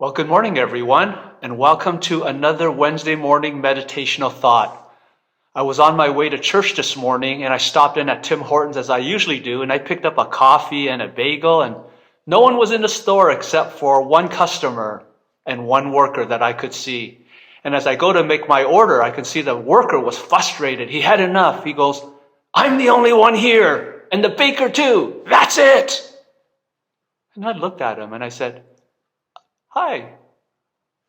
Well, good morning, everyone, and welcome to another Wednesday morning meditational thought. I was on my way to church this morning, and I stopped in at Tim Hortons as I usually do, and I picked up a coffee and a bagel, and no one was in the store except for one customer and one worker that I could see. And as I go to make my order, I could see the worker was frustrated. He had enough. He goes, "I'm the only one here, and the baker too. That's it." And I looked at him and I said, "Hi,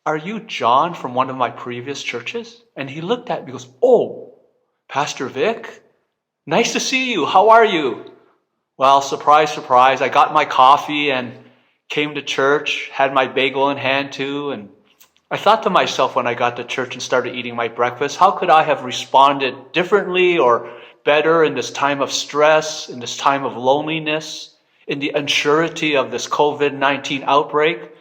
are you John from one of my previous churches?" And he looked at me and goes, "Oh, Pastor Vic, nice to see you. How are you?" Well, surprise, surprise. I got my coffee and came to church, had my bagel in hand too. And I thought to myself when I got to church and started eating my breakfast, how could I have responded differently or better in this time of stress, in this time of loneliness, in the uncertainty of this COVID-19 outbreak?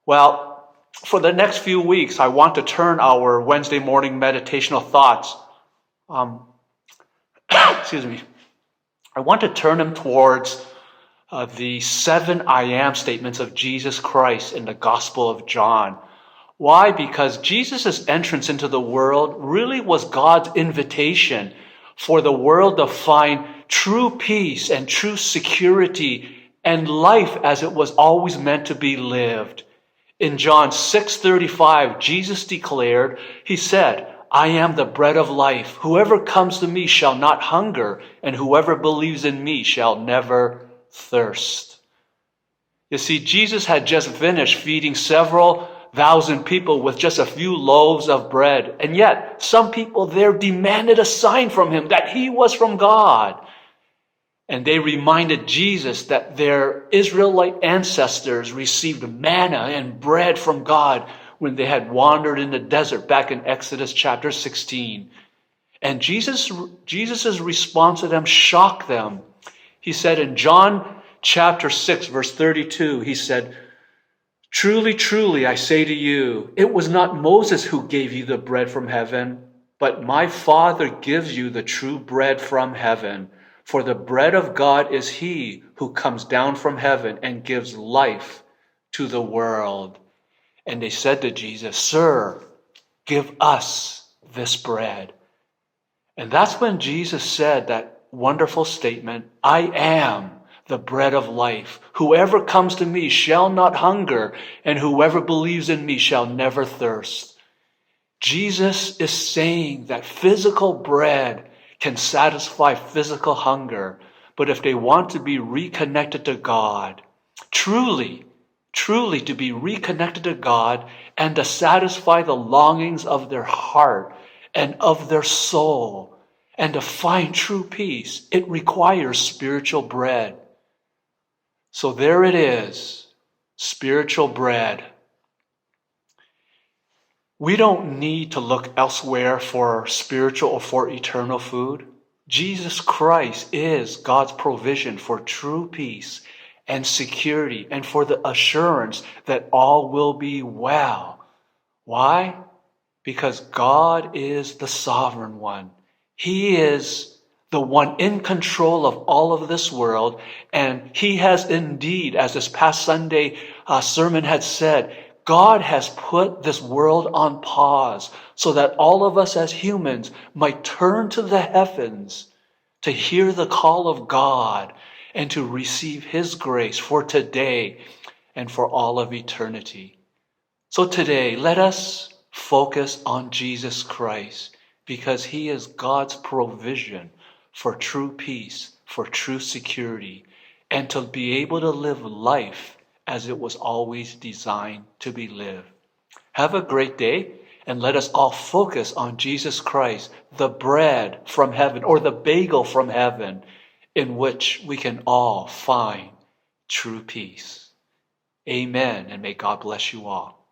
Well, for the next few weeks, I want to turn our Wednesday morning meditational thoughts, I want to turn them towards the 7 I am statements of Jesus Christ in the Gospel of John. Why? Because Jesus' entrance into the world really was God's invitation for the world to find true peace and true security and life as it was always meant to be lived. In John 6:35, Jesus declared, he said, "I am the bread of life. Whoever comes to me shall not hunger, and whoever believes in me shall never thirst." You see, Jesus had just finished feeding several thousand people with just a few loaves of bread. And yet, some people there demanded a sign from him that he was from God. And they reminded Jesus that their Israelite ancestors received manna and bread from God when they had wandered in the desert back in Exodus chapter 16. And Jesus' response to them shocked them. He said in John chapter 6, verse 32, he said, "Truly, truly, I say to you, it was not Moses who gave you the bread from heaven, but my Father gives you the true bread from heaven. For the bread of God is he who comes down from heaven and gives life to the world." And they said to Jesus, "Sir, give us this bread." And that's when Jesus said that wonderful statement, "I am the bread of life. Whoever comes to me shall not hunger, and whoever believes in me shall never thirst." Jesus is saying that physical bread can satisfy physical hunger, but if they want to be reconnected to God, truly to be reconnected to God and to satisfy the longings of their heart and of their soul and to find true peace, it requires spiritual bread. So there it is, spiritual bread. We don't need to look elsewhere for spiritual or for eternal food. Jesus Christ is God's provision for true peace and security and for the assurance that all will be well. Why? Because God is the sovereign one. He is the one in control of all of this world, and he has indeed, as this past Sunday sermon had said, God has put this world on pause so that all of us as humans might turn to the heavens to hear the call of God and to receive his grace for today and for all of eternity. So today, let us focus on Jesus Christ because he is God's provision for true peace, for true security, and to be able to live life as it was always designed to be lived. Have a great day, and let us all focus on Jesus Christ, the bread from heaven, or the bagel from heaven, in which we can all find true peace. Amen, and may God bless you all.